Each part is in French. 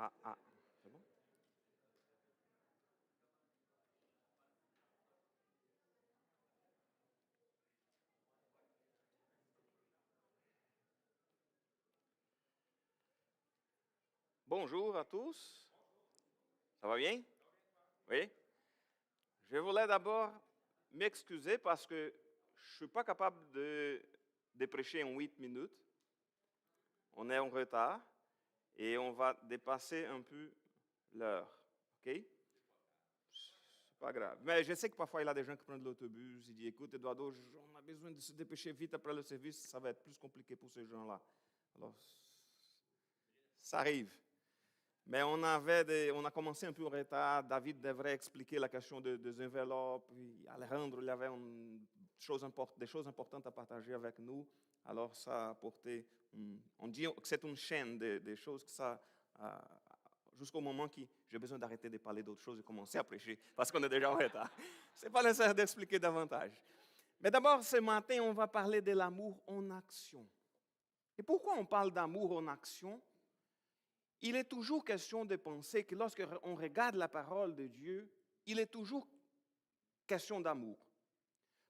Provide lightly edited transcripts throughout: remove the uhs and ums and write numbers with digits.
C'est bon? Bonjour à tous. Ça va bien? Oui? Je voulais d'abord m'excuser parce que je ne suis pas capable de prêcher en 8 minutes. On est en retard et on va dépasser un peu l'heure. OK? C'est pas grave. Mais je sais que parfois il y a des gens qui prennent l'autobus. Ils disent, écoute, Eduardo, on a besoin de se dépêcher vite après le service. Ça va être plus compliqué pour ces gens-là. Alors, ça arrive. Mais on a commencé un peu en retard. David devrait expliquer la question des enveloppes. Puis Alejandro, il avait des choses importantes à partager avec nous. Alors, ça a apporté, on dit que c'est une chaîne de choses que ça, jusqu'au moment que j'ai besoin d'arrêter de parler d'autres choses et commencer à prêcher, parce qu'on est déjà en retard. Ce n'est pas nécessaire d'expliquer davantage. Mais d'abord, ce matin, on va parler de l'amour en action. Et pourquoi on parle d'amour en action? Il est toujours question de penser que lorsqu'on regarde la parole de Dieu, il est toujours question d'amour.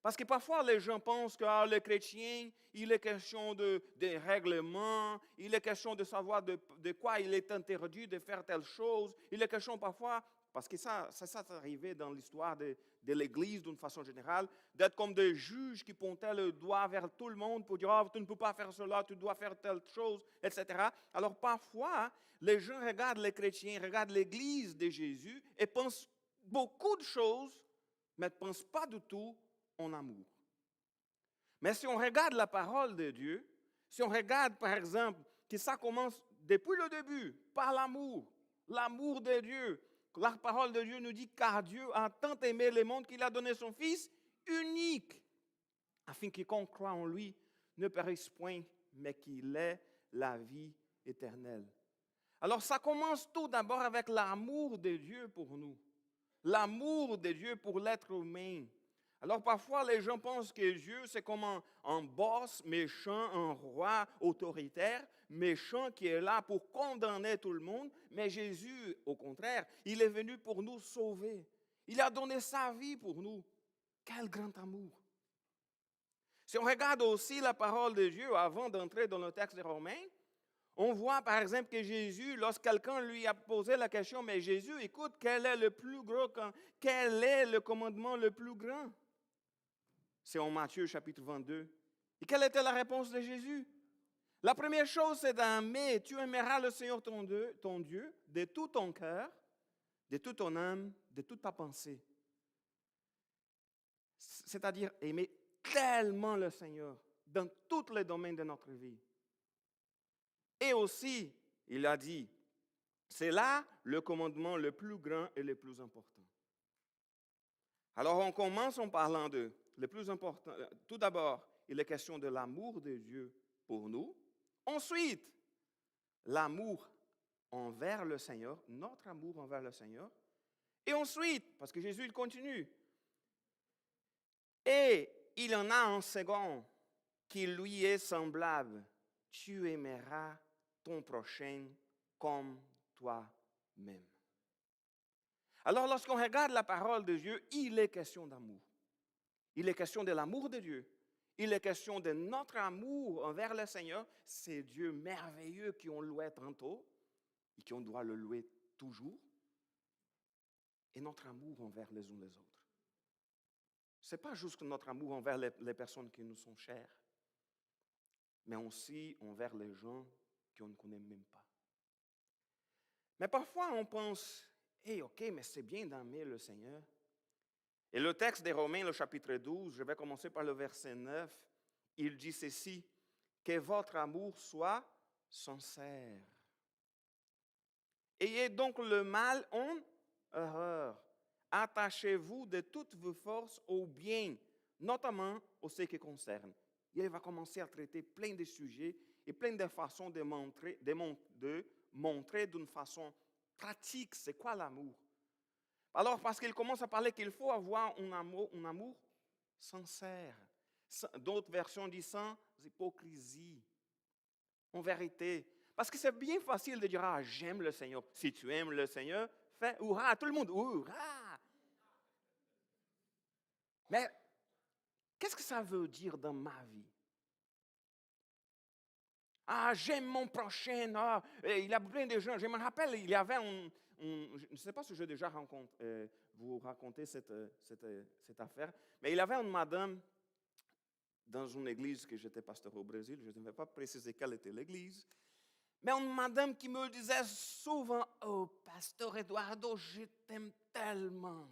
Parce que parfois, les gens pensent que le chrétien, il est question de règlements, il est question de savoir de quoi il est interdit de faire telle chose. Il est question parfois, parce que ça c'est arrivé dans l'histoire de l'Église d'une façon générale, d'être comme des juges qui pointaient le doigt vers tout le monde pour dire « tu ne peux pas faire cela, tu dois faire telle chose, etc. » Alors parfois, les gens regardent les chrétiens, regardent l'Église de Jésus et pensent beaucoup de choses, mais ne pensent pas du tout en amour. Mais si on regarde la parole de Dieu, si on regarde par exemple que ça commence depuis le début par l'amour de Dieu, la parole de Dieu nous dit car Dieu a tant aimé le monde qu'il a donné son Fils unique, afin que quiconque croit en lui ne périsse point, mais qu'il ait la vie éternelle. Alors ça commence tout d'abord avec l'amour de Dieu pour nous, l'amour de Dieu pour l'être humain. Alors parfois, les gens pensent que Dieu, c'est comme un boss méchant, un roi autoritaire, méchant qui est là pour condamner tout le monde. Mais Jésus, au contraire, il est venu pour nous sauver. Il a donné sa vie pour nous. Quel grand amour! Si on regarde aussi la parole de Dieu avant d'entrer dans le texte des Romains, on voit par exemple que Jésus, lorsque quelqu'un lui a posé la question, mais Jésus, écoute, quel est le commandement le plus grand? C'est en Matthieu chapitre 22. Et quelle était la réponse de Jésus? La première chose, c'est d'aimer. Tu aimeras le Seigneur ton Dieu de tout ton cœur, de toute ton âme, de toute ta pensée. C'est-à-dire aimer tellement le Seigneur dans tous les domaines de notre vie. Et aussi, il a dit, c'est là le commandement le plus grand et le plus important. Alors, on commence en parlant de le plus important. Tout d'abord, il est question de l'amour de Dieu pour nous. Ensuite, l'amour envers le Seigneur, notre amour envers le Seigneur. Et ensuite, parce que Jésus, il continue. Et il y en a un second qui lui est semblable. Tu aimeras ton prochain comme toi-même. Alors, lorsqu'on regarde la parole de Dieu, il est question d'amour. Il est question de l'amour de Dieu. Il est question de notre amour envers le Seigneur. C'est Dieu merveilleux qui on louait tantôt et qui on doit le louer toujours. Et notre amour envers les uns les autres. Ce n'est pas juste notre amour envers les personnes qui nous sont chères, mais aussi envers les gens qu'on ne connaît même pas. Mais parfois, on pense, ok, mais c'est bien d'aimer le Seigneur. Et le texte des Romains, le chapitre 12, je vais commencer par le verset 9, il dit ceci, que votre amour soit sincère. Ayez donc le mal en horreur. Attachez-vous de toutes vos forces au bien, notamment au ce qui concerne. Il va commencer à traiter plein de sujets et plein de façons de montrer d'une façon pratique c'est quoi l'amour. Alors, parce qu'il commence à parler qu'il faut avoir un amour sincère. D'autres versions disent sans hypocrisie, en vérité. Parce que c'est bien facile de dire, ah, j'aime le Seigneur. Si tu aimes le Seigneur, fais hurrah, tout le monde, hurrah. Mais qu'est-ce que ça veut dire dans ma vie? Ah, j'aime mon prochain. Ah, il y a plein de gens. Je me rappelle, il y avait je ne sais pas si j'ai déjà vous raconté cette affaire, mais il y avait une madame dans une église que j'étais pasteur au Brésil. Je ne vais pas préciser quelle était l'église. Mais une madame qui me disait souvent, oh, pasteur Eduardo, je t'aime tellement.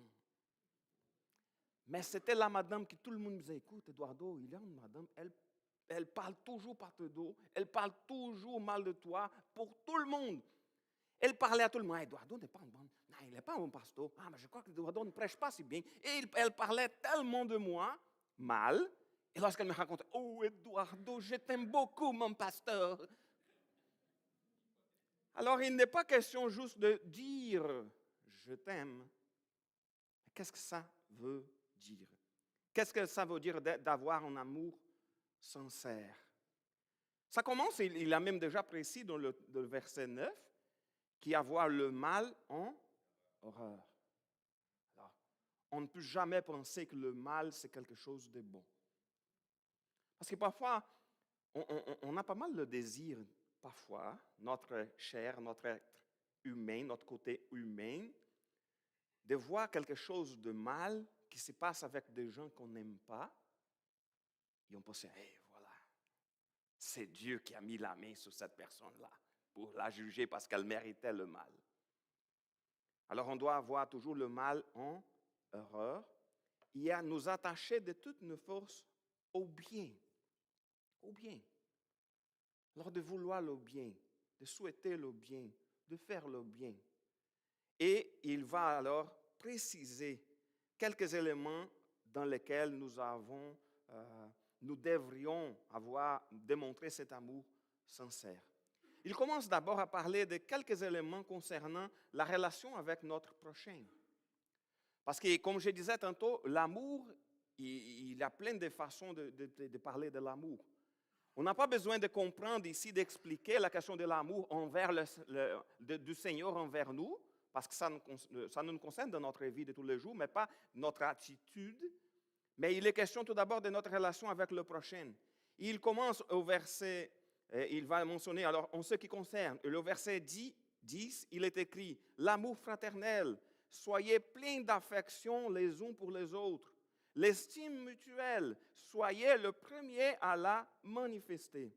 Mais c'était la madame que tout le monde me disait, écoute, Eduardo, il y a une madame, elle parle toujours par te dos, elle parle toujours mal de toi pour tout le monde. Elle parlait à tout le monde, Eduardo n'est pas un bon, non, il n'est pas un bon pasteur. Ah, mais je crois que Eduardo ne prêche pas si bien. Et elle parlait tellement de moi, mal, et lorsqu'elle me racontait, oh, Eduardo, je t'aime beaucoup, mon pasteur. Alors, il n'est pas question juste de dire je t'aime. Qu'est-ce que ça veut dire? Qu'est-ce que ça veut dire d'avoir un amour sincère? Ça commence, il a même déjà précis dans le verset 9, qui avoir le mal en horreur. Alors, on ne peut jamais penser que le mal, c'est quelque chose de bon. Parce que parfois, on a pas mal de désir, parfois, notre chair, notre être humain, notre côté humain, de voir quelque chose de mal qui se passe avec des gens qu'on n'aime pas, et on pense, hey, voilà, c'est Dieu qui a mis la main sur cette personne-là pour la juger parce qu'elle méritait le mal. Alors on doit avoir toujours le mal en horreur et à nous attacher de toutes nos forces au bien. Au bien. Alors de vouloir le bien, de souhaiter le bien, de faire le bien. Et il va alors préciser quelques éléments dans lesquels nous devrions avoir démontré cet amour sincère. Il commence d'abord à parler de quelques éléments concernant la relation avec notre prochain. Parce que, comme je disais tantôt, l'amour, il y a plein de façons de parler de l'amour. On n'a pas besoin de comprendre ici, d'expliquer la question de l'amour du Seigneur envers nous, parce que ça nous concerne dans notre vie de tous les jours, mais pas notre attitude. Mais il est question tout d'abord de notre relation avec le prochain. Il commence au verset, il va mentionner, alors en ce qui concerne, le verset 10, il est écrit, l'amour fraternel, soyez pleins d'affection les uns pour les autres. L'estime mutuelle, soyez le premier à la manifester.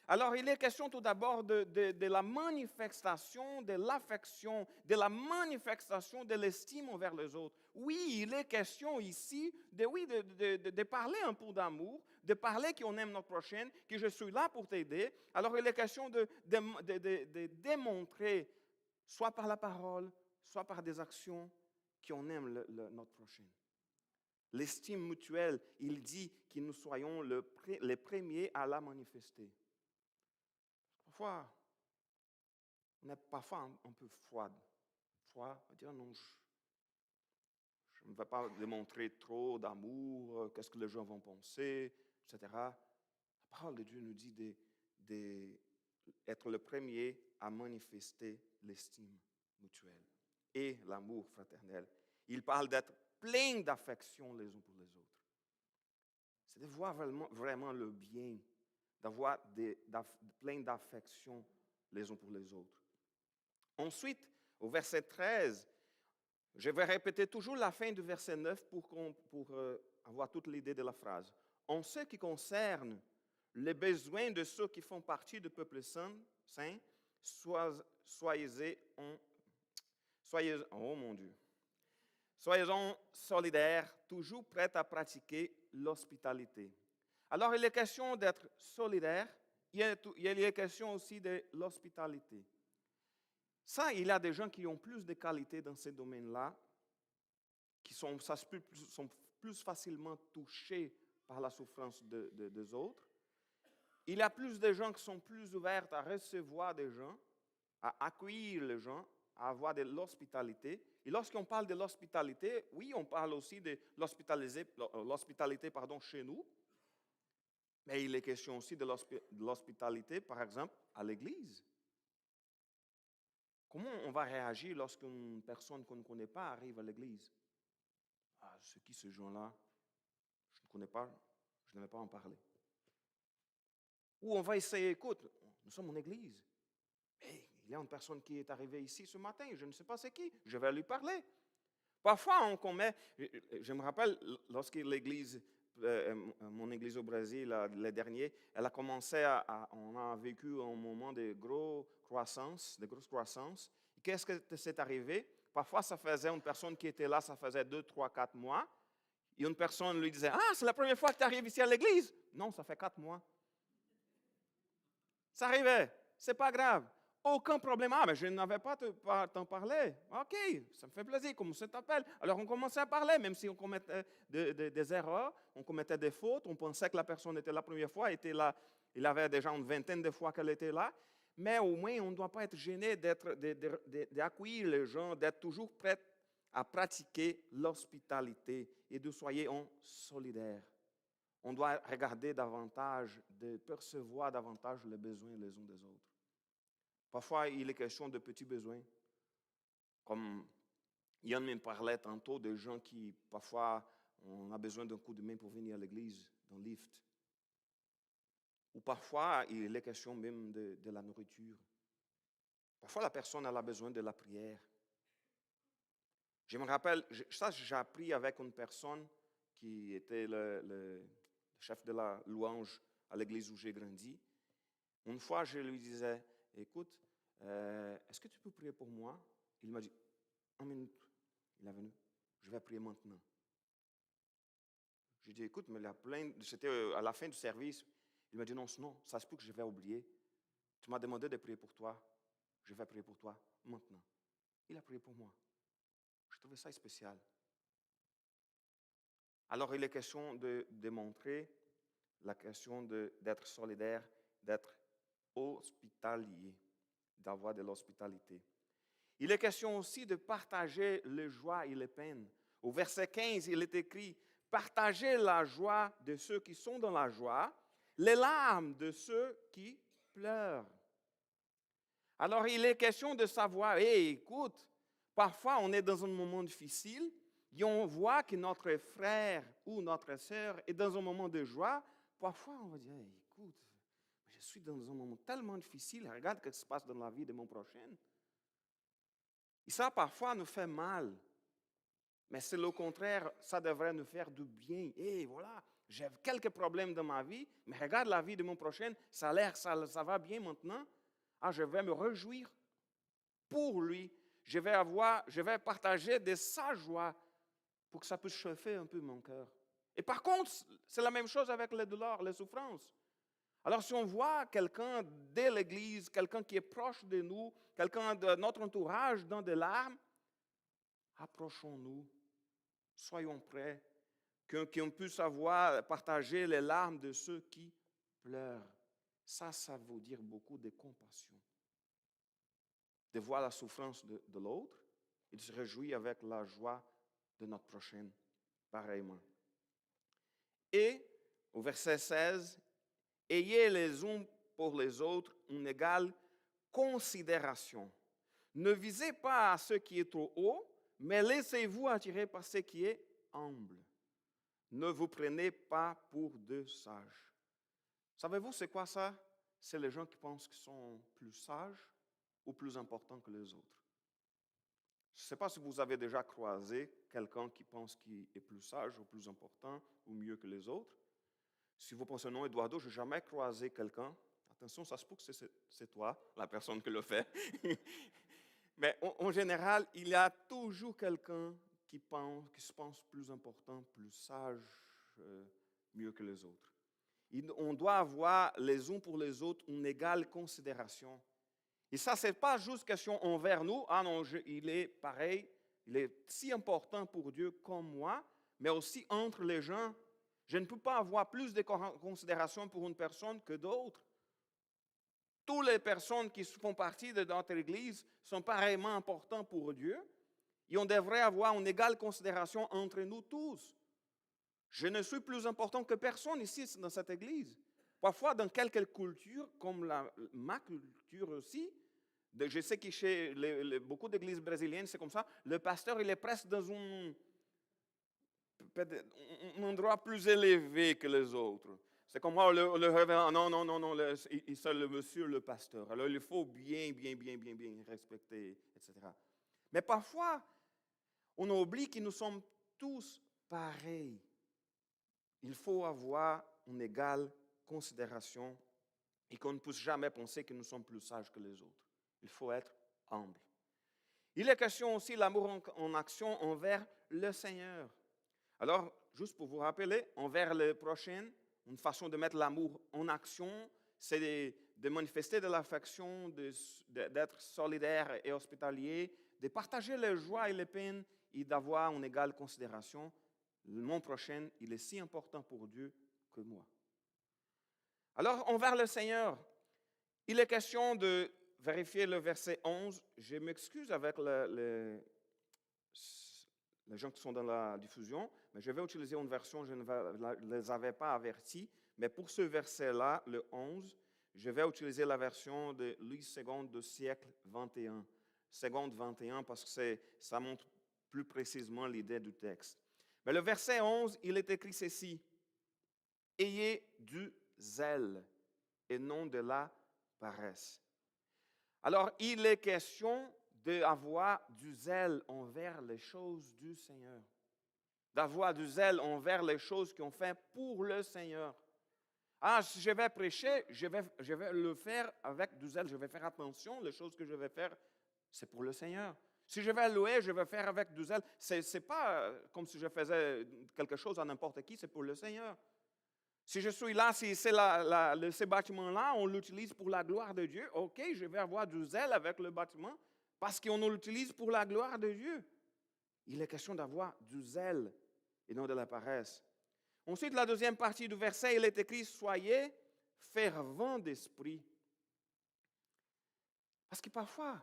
Alors, il est question tout d'abord de la manifestation de l'affection, de la manifestation de l'estime envers les autres. Oui, il est question ici de parler un peu d'amour, de parler qu'on aime notre prochain, que je suis là pour t'aider. Alors, il est question de démontrer, soit par la parole, soit par des actions, qu'on aime notre prochain. L'estime mutuelle, il dit que nous soyons les premiers à la manifester. Parfois, on est parfois un peu froide. Froid, on dire non, je ne vais pas démontrer trop d'amour, qu'est-ce que les gens vont penser, etc. La parole de Dieu nous dit d'être le premier à manifester l'estime mutuelle et l'amour fraternel. Il parle d'être plein d'affection les uns pour les autres. C'est de voir vraiment le bien, d'avoir plein d'affection les uns pour les autres. Ensuite, au verset 13, je vais répéter toujours la fin du verset 9 pour avoir toute l'idée de la phrase. En ce qui concerne les besoins de ceux qui font partie du peuple saint, soyez-en solidaires, toujours prêts à pratiquer l'hospitalité. Alors, il est question d'être solidaire, il est question aussi de l'hospitalité. Ça, il y a des gens qui ont plus de qualités dans ces domaines-là, qui sont plus facilement touchés par la souffrance des autres. Il y a plus de gens qui sont plus ouverts à recevoir des gens, à accueillir les gens, à avoir de l'hospitalité. Et lorsqu'on parle de l'hospitalité, oui, on parle aussi de l'hospitalité chez nous, mais il est question aussi de l'hospitalité, par exemple, à l'église. Comment on va réagir lorsqu'une personne qu'on ne connaît pas arrive à l'église? Ah, c'est qui ces gens-là? Je ne connais pas, je ne vais pas en parler. Ou on va essayer, écoute, nous sommes en église. Mais il y a une personne qui est arrivée ici ce matin, je ne sais pas c'est qui, je vais lui parler. Parfois, on commet, je me rappelle, lorsque l'église, mon église au Brésil, les derniers, elle a commencé on a vécu un moment de grosse croissance. Qu'est-ce que c'est arrivé? Parfois, ça faisait une personne qui était là, ça faisait 2, 3, 4 mois. Et une personne lui disait, ah, c'est la première fois que tu arrives ici à l'église. Non, ça fait 4 mois. Ça arrivait, c'est pas grave. Aucun problème. Ah, mais je n'avais pas t'en parler. OK, ça me fait plaisir. Comment ça t'appelle? Alors, on commençait à parler, même si on commettait des erreurs, on commettait des fautes. On pensait que la personne était la première fois, était là. Il avait déjà une vingtaine de fois qu'elle était là. Mais au moins, on ne doit pas être gêné d'accueillir les gens, d'être toujours prêt à pratiquer l'hospitalité et de soyez solidaires. On doit regarder davantage, de percevoir davantage les besoins les uns des autres. Parfois, il est question de petits besoins, comme Yann me parlait tantôt de gens qui, parfois, on a besoin d'un coup de main pour venir à l'église, d'un lift. Ou parfois, il est question même de la nourriture. Parfois, la personne a besoin de la prière. Je me rappelle, ça j'ai appris avec une personne qui était le chef de la louange à l'église où j'ai grandi. Une fois, je lui disais, écoute, est-ce que tu peux prier pour moi? Il m'a dit, 1 minute. Il est venu, je vais prier maintenant. Je lui ai dit, écoute, mais c'était à la fin du service. Il m'a dit, non, ça se peut que je vais oublier. Tu m'as demandé de prier pour toi. Je vais prier pour toi maintenant. Il a prié pour moi. Je trouvais ça spécial. Alors, il est question de démontrer la question d'être solidaire, d'être hospitalier, d'avoir de l'hospitalité. Il est question aussi de partager les joies et les peines. Au verset 15, il est écrit, « Partagez la joie de ceux qui sont dans la joie, les larmes de ceux qui pleurent. » Alors, il est question de savoir, écoute, parfois on est dans un moment difficile, et on voit que notre frère ou notre sœur est dans un moment de joie. Parfois, on va dire, écoute, je suis dans un moment tellement difficile, regarde ce qui se passe dans la vie de mon prochain. Et ça, parfois, nous fait mal. Mais c'est le contraire, ça devrait nous faire du bien. Voilà, j'ai quelques problèmes dans ma vie, mais regarde la vie de mon prochain, ça a l'air, ça va bien maintenant. Ah, je vais me réjouir pour lui. Je vais partager de sa joie pour que ça puisse chauffer un peu mon cœur. Et par contre, c'est la même chose avec les douleurs, les souffrances. Alors, si on voit quelqu'un de l'Église, quelqu'un qui est proche de nous, quelqu'un de notre entourage dans des larmes, approchons-nous, soyons prêts, qu'on puisse partager les larmes de ceux qui pleurent. Ça veut dire beaucoup de compassion. De voir la souffrance de l'autre et de se réjouir avec la joie de notre prochain, pareillement. Et, au verset 16, « Ayez les uns pour les autres une égale considération. Ne visez pas à ce qui est trop haut, mais laissez-vous attirer par ce qui est humble. Ne vous prenez pas pour de sages. » Savez-vous c'est quoi ça? C'est les gens qui pensent qu'ils sont plus sages ou plus importants que les autres. Je ne sais pas si vous avez déjà croisé quelqu'un qui pense qu'il est plus sage ou plus important ou mieux que les autres. Si vous pensez non, Eduardo, je n'ai jamais croisé quelqu'un. Attention, ça se peut que c'est toi, la personne qui le fait. Mais en général, il y a toujours quelqu'un qui se pense plus important, plus sage, mieux que les autres. On doit avoir les uns pour les autres une égale considération. Et ça, ce n'est pas juste question envers nous. Ah non, il est pareil, il est si important pour Dieu comme moi, mais aussi entre les gens. Je ne peux pas avoir plus de considération pour une personne que d'autres. Toutes les personnes qui font partie de notre Église sont pareillement importantes pour Dieu. Et on devrait avoir une égale considération entre nous tous. Je ne suis plus important que personne ici dans cette Église. Parfois, dans quelques cultures, comme ma culture aussi, Je sais que chez beaucoup d'églises brésiliennes, c'est comme ça. Le pasteur, il est presque dans un endroit plus élevé que les autres. C'est comme moi, le révérend, non, non, non, non, c'est le monsieur, le pasteur. Alors, il faut bien respecter, etc. Mais parfois, on oublie que nous sommes tous pareils. Il faut avoir une égale considération et qu'on ne puisse jamais penser que nous sommes plus sages que les autres. Il faut être humble. Il est question aussi de l'amour en action envers le Seigneur. Alors, juste pour vous rappeler, envers le prochain, une façon de mettre l'amour en action, c'est de manifester de l'affection, d'être solidaire et hospitalier, de partager les joies et les peines et d'avoir une égale considération. Mon prochain, il est si important pour Dieu que moi. Alors, envers le Seigneur, il est question de vérifier le verset 11. Je m'excuse avec les gens qui sont dans la diffusion, mais je vais utiliser une version, je ne les avais pas avertis, mais pour ce verset-là, le 11, je vais utiliser la version de Louis II du siècle 21. Seconde 21, parce que ça montre plus précisément l'idée du texte. Mais le verset 11, il est écrit ceci: « Ayez du zèle et non de la paresse. » Alors, il est question d'avoir du zèle envers les choses du Seigneur. D'avoir du zèle envers les choses qu'on fait pour le Seigneur. Ah, si je vais prêcher, je vais le faire avec du zèle. Je vais faire attention. Les choses que je vais faire, c'est pour le Seigneur. Si je vais louer, je vais faire avec du zèle. Ce n'est pas comme si je faisais quelque chose à n'importe qui, c'est pour le Seigneur. Si je suis là, si c'est ce bâtiment-là, on l'utilise pour la gloire de Dieu, OK, je vais avoir du zèle avec le bâtiment parce qu'on l'utilise pour la gloire de Dieu. Il est question d'avoir du zèle et non de la paresse. Ensuite, la deuxième partie du verset, il est écrit « Soyez fervents d'esprit ». Parce que parfois,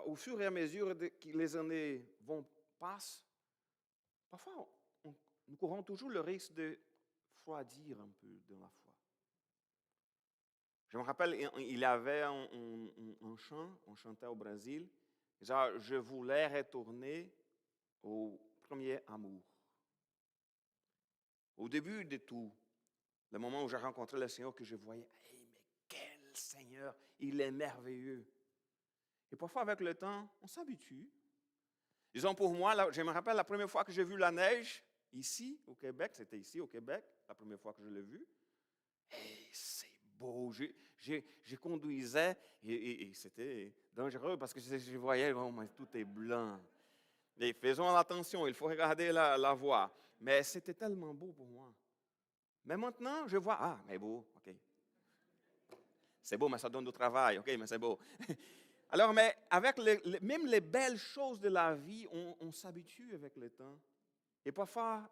au fur et à mesure que les années passent, parfois, nous courons toujours le risque de refroidir un peu dans la foi. Je me rappelle, il y avait un chant, on chantait au Brésil, genre, je voulais retourner au premier amour. Au début de tout, le moment où j'ai rencontré le Seigneur, que je voyais, hey, mais quel Seigneur, il est merveilleux. Et parfois, avec le temps, on s'habitue. Disons pour moi, je me rappelle la première fois que j'ai vu la neige, ici, au Québec, c'était ici, au Québec, la première fois que je l'ai vu. Hey, c'est beau. Je conduisais et c'était dangereux parce que je voyais, oh, mais tout est blanc. Et faisons attention, il faut regarder la voie. Mais c'était tellement beau pour moi. Mais maintenant, je vois, ah, mais beau, OK. C'est beau, mais ça donne du travail, OK, mais c'est beau. Alors, mais avec même les belles choses de la vie, on s'habitue avec le temps. Et parfois,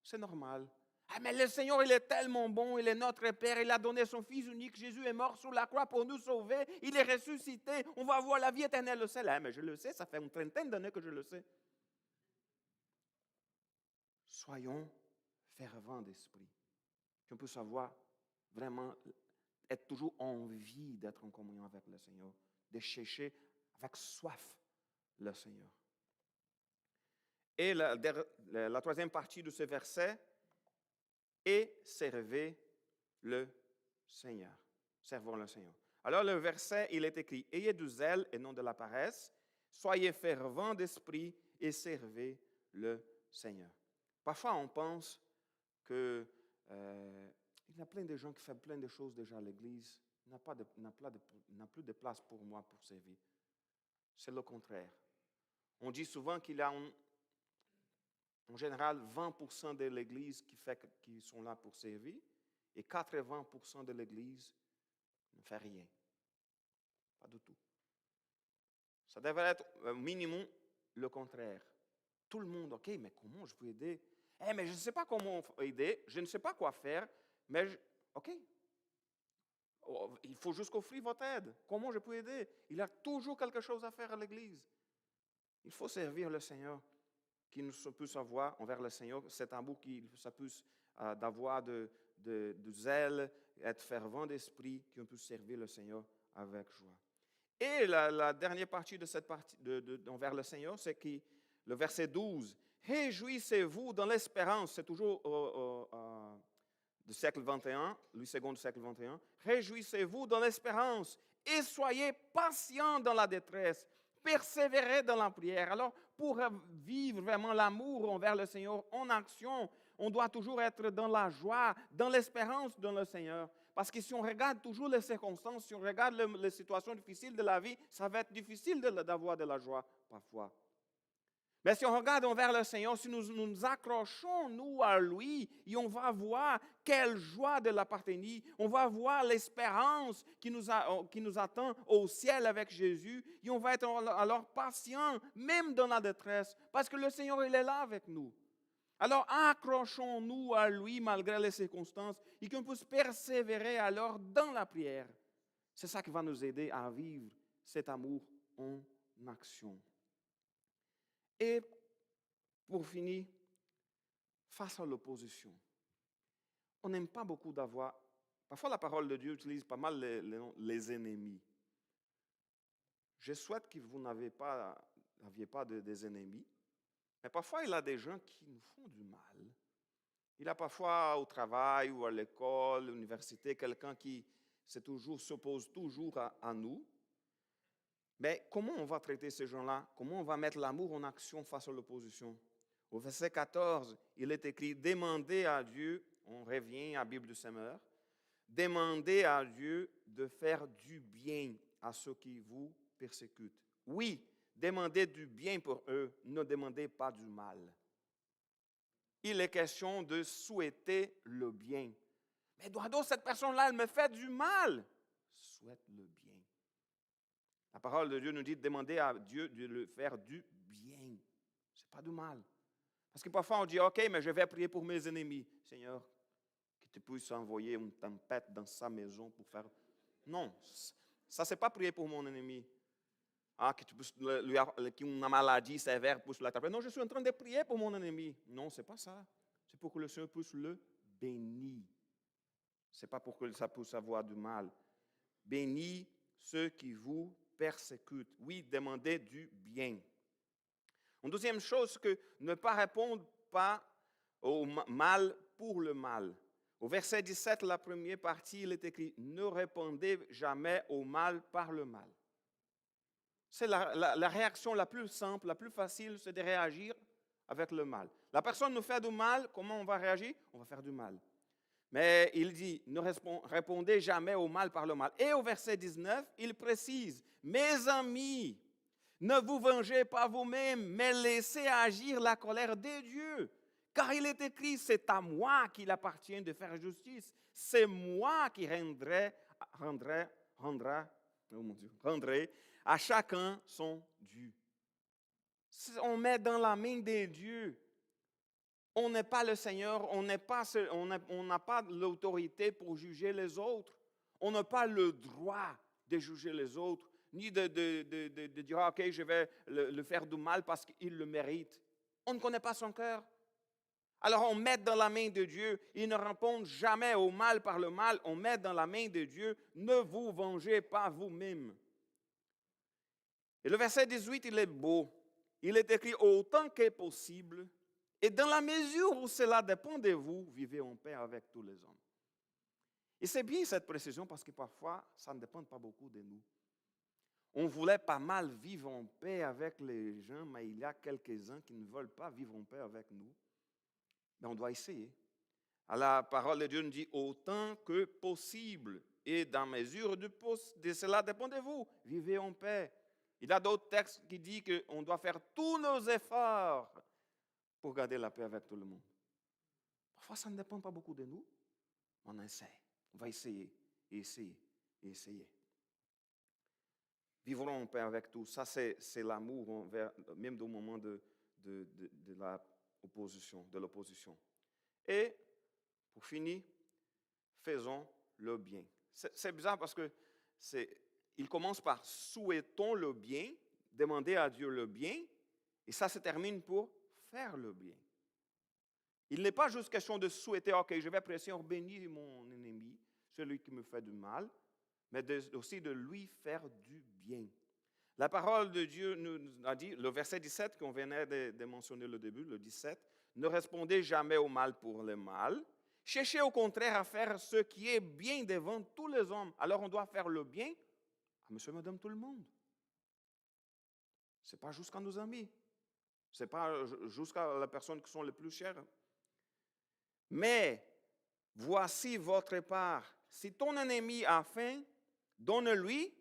c'est normal. Ah, mais le Seigneur, il est tellement bon, il est notre Père, il a donné son Fils unique, Jésus est mort sur la croix pour nous sauver, il est ressuscité, on va avoir la vie éternelle au ciel. Ah, mais je le sais, ça fait une trentaine d'années que je le sais. Soyons fervents d'esprit, qu'on puisse avoir vraiment, être toujours envie d'être en communion avec le Seigneur, de chercher avec soif le Seigneur. Et la troisième partie de ce verset, et servez le Seigneur. Servons le Seigneur. Alors le verset, il est écrit, ayez du zèle et non de la paresse, soyez fervents d'esprit et servez le Seigneur. Parfois, on pense que il y a plein de gens qui font plein de choses déjà à l'église, il n'a plus de place pour moi pour servir. C'est le contraire. On dit souvent qu'il y a en général 20% de l'église qui sont là pour servir et 80% de l'église ne fait rien. Pas du tout. Ça devrait être au minimum le contraire. Tout le monde, OK, mais comment je peux aider? Mais je ne sais pas comment aider, je ne sais pas quoi faire, mais OK. Il faut juste offrir votre aide. Comment je peux aider? Il y a toujours quelque chose à faire à l'église. Il faut servir le Seigneur, qu'il nous puisse avoir envers le Seigneur cet amour, qu'il puisse d'avoir de zèle, être fervent d'esprit, qu'on puisse servir le Seigneur avec joie. Et la dernière partie de cette partie envers le Seigneur, c'est le verset 12. Réjouissez-vous dans l'espérance, c'est toujours du siècle 21, Louis II du siècle 21. Réjouissez-vous dans l'espérance et soyez patients dans la détresse. Persévérez dans la prière. Alors, pour vivre vraiment l'amour envers le Seigneur en action, on doit toujours être dans la joie, dans l'espérance dans le Seigneur. Parce que si on regarde toujours les circonstances, si on regarde les situations difficiles de la vie, ça va être difficile d'avoir de la joie parfois. Mais si on regarde envers le Seigneur, si nous accrochons, nous, à lui, et on va voir quelle joie de l'appartenir, on va voir l'espérance qui nous attend au ciel avec Jésus, et on va être alors patient, même dans la détresse, parce que le Seigneur, il est là avec nous. Alors accrochons-nous à lui malgré les circonstances, et qu'on puisse persévérer alors dans la prière. C'est ça qui va nous aider à vivre cet amour en action. Et pour finir, face à l'opposition, on n'aime pas beaucoup d'avoir, parfois la parole de Dieu utilise pas mal les ennemis. Je souhaite que vous n'aviez pas des ennemis, mais parfois il y a des gens qui nous font du mal. Il y a parfois au travail ou à l'école, à l'université, quelqu'un qui s'oppose toujours à nous. Mais comment on va traiter ces gens-là? Comment on va mettre l'amour en action face à l'opposition? Au verset 14, il est écrit « Demandez à Dieu », on revient à la Bible du Semeur, « Demandez à Dieu de faire du bien à ceux qui vous persécutent. » Oui, demandez du bien pour eux, ne demandez pas du mal. Il est question de souhaiter le bien. Mais Eduardo, cette personne-là, elle me fait du mal. Souhaite le bien. La parole de Dieu nous dit de demander à Dieu de le faire du bien. Ce n'est pas du mal. Parce que parfois on dit, OK, mais je vais prier pour mes ennemis. Seigneur, que tu puisses envoyer une tempête dans sa maison pour faire... Non, ça c'est pas prier pour mon ennemi. Ah, que tu puisses qu'il ait une maladie sévère puisse l'attraper. Non, je suis en train de prier pour mon ennemi. Non, ce n'est pas ça. C'est pour que le Seigneur puisse le bénir. Ce n'est pas pour que ça puisse avoir du mal. Bénis ceux qui vous persécutent. Oui, demandez du bien. Une deuxième chose, que ne pas répondre pas au mal pour le mal. Au verset 17, la première partie, il est écrit « Ne répondez jamais au mal par le mal ». C'est la réaction la plus simple, la plus facile, c'est de réagir avec le mal. La personne nous fait du mal, comment on va réagir? On va faire du mal. Mais il dit, ne répondez jamais au mal par le mal. Et au verset 19, il précise, mes amis, ne vous vengez pas vous-même, mais laissez agir la colère de Dieu. Car il est écrit, c'est à moi qu'il appartient de faire justice. C'est moi qui rendrai à chacun son dû. On met dans la main de Dieu. On n'est pas le Seigneur, on n'a pas l'autorité pour juger les autres. On n'a pas le droit de juger les autres, ni de dire, OK, je vais le faire du mal parce qu'il le mérite. On ne connaît pas son cœur. Alors on met dans la main de Dieu, il ne répond jamais au mal par le mal, on met dans la main de Dieu, ne vous vengez pas vous-même. Et le verset 18, il est beau. Il est écrit, autant que possible, et dans la mesure où cela dépend de vous, vivez en paix avec tous les hommes. Et c'est bien cette précision parce que parfois, ça ne dépend pas beaucoup de nous. On voulait pas mal vivre en paix avec les gens, mais il y a quelques-uns qui ne veulent pas vivre en paix avec nous. Mais on doit essayer. Alors, la parole de Dieu nous dit autant que possible. Et dans la mesure de cela dépend de vous, vivez en paix. Il y a d'autres textes qui disent qu'on doit faire tous nos efforts pour garder la paix avec tout le monde. Parfois, ça ne dépend pas beaucoup de nous. On essaie. On va essayer, essayer. Vivrons en paix avec tout. Ça, c'est l'amour, même au moment de l'opposition. Et, pour finir, faisons le bien. C'est bizarre parce que il commence par souhaitons le bien, demander à Dieu le bien, et ça se termine pour faire le bien. Il n'est pas juste question de souhaiter, OK, je vais prier, Seigneur, bénis mon ennemi, celui qui me fait du mal. mais aussi de lui faire du bien. La parole de Dieu nous a dit, le verset 17 qu'on venait de mentionner au début, le 17, ne répondez jamais au mal pour le mal. Cherchez au contraire à faire ce qui est bien devant tous les hommes. Alors on doit faire le bien à monsieur, madame, tout le monde. Ce n'est pas jusqu'à nos amis. Ce n'est pas jusqu'à la personne qui sont les plus chères. Mais voici votre part. Si ton ennemi a faim, donne-lui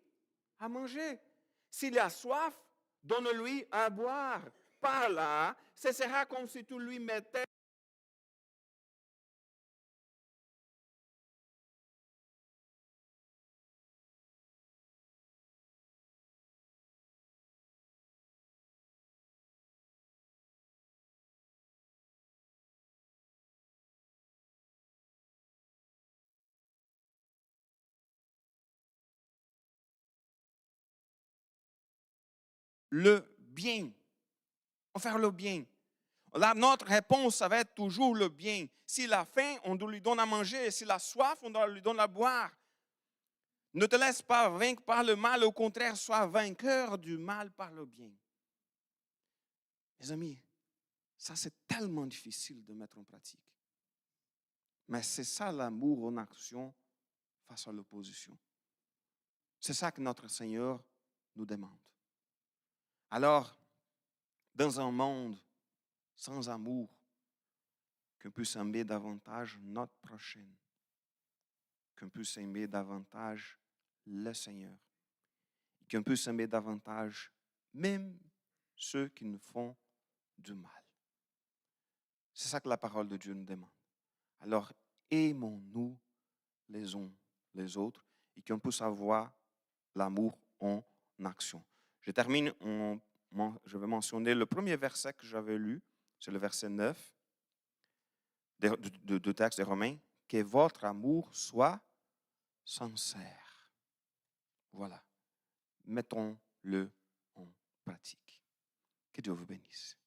à manger. S'il a soif, donne-lui à boire. Par là, ce sera comme si tu lui mettais le bien. On va faire le bien. Là, notre réponse, ça va être toujours le bien. S'il a faim, on lui donne à manger. S'il a soif, on lui donne à boire. Ne te laisse pas vaincre par le mal, au contraire, sois vainqueur du mal par le bien. Mes amis, ça c'est tellement difficile de mettre en pratique. Mais c'est ça l'amour en action face à l'opposition. C'est ça que notre Seigneur nous demande. Alors, dans un monde sans amour, qu'on puisse aimer davantage notre prochain, qu'on puisse aimer davantage le Seigneur, qu'on puisse aimer davantage même ceux qui nous font du mal. C'est ça que la parole de Dieu nous demande. Alors, aimons-nous les uns les autres et qu'on puisse avoir l'amour en action. Je termine, je vais mentionner le premier verset que j'avais lu, c'est le verset 9 du texte des Romains, que votre amour soit sincère. Voilà. Mettons-le en pratique. Que Dieu vous bénisse.